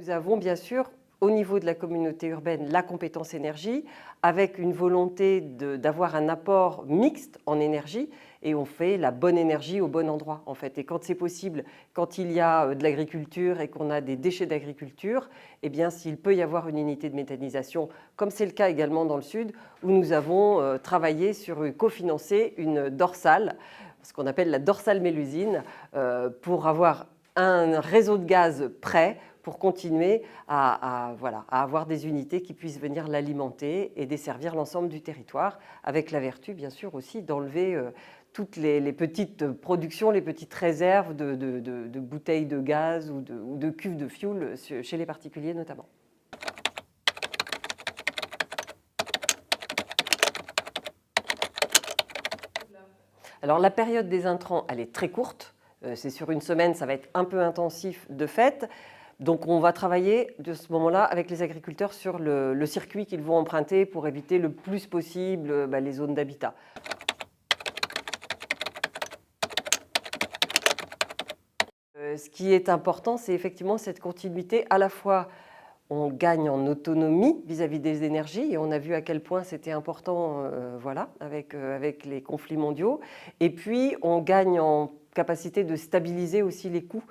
Nous avons bien sûr, au niveau de la communauté urbaine, la compétence énergie, avec une volonté d'avoir un apport mixte en énergie, et on fait la bonne énergie au bon endroit en fait. Et quand c'est possible, quand il y a de l'agriculture et qu'on a des déchets d'agriculture, eh bien s'il peut y avoir une unité de méthanisation, comme c'est le cas également dans le sud, où nous avons travaillé sur cofinancer une dorsale, ce qu'on appelle la dorsale Mélusine, pour avoir un réseau de gaz prêt pour continuer à avoir des unités qui puissent venir l'alimenter et desservir l'ensemble du territoire, avec la vertu bien sûr aussi d'enlever toutes les petites productions, les petites réserves de bouteilles de gaz ou de cuves de fioul chez les particuliers notamment. Alors la période des intrants, elle est très courte. C'est sur une semaine, ça va être un peu intensif de fait. Donc on va travailler de ce moment-là avec les agriculteurs sur le circuit qu'ils vont emprunter pour éviter le plus possible les zones d'habitat. Ce qui est important, c'est effectivement cette continuité. À la fois, on gagne en autonomie vis-à-vis des énergies et on a vu à quel point c'était important avec les conflits mondiaux. Et puis, on gagne en capacité de stabiliser aussi les coûts.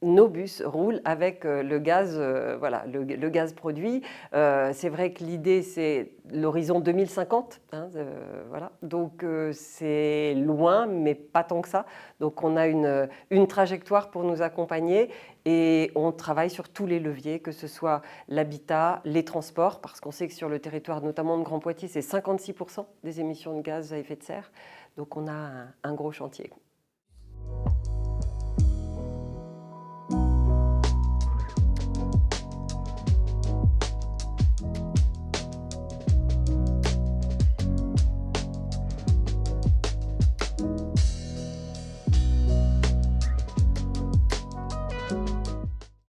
Nos bus roulent avec le gaz, le gaz produit. C'est vrai que l'idée, c'est l'horizon 2050. Donc, c'est loin, mais pas tant que ça. Donc, on a une trajectoire pour nous accompagner et on travaille sur tous les leviers, que ce soit l'habitat, les transports, parce qu'on sait que sur le territoire, notamment de Grand Poitiers, c'est 56% des émissions de gaz à effet de serre. Donc, on a un gros chantier.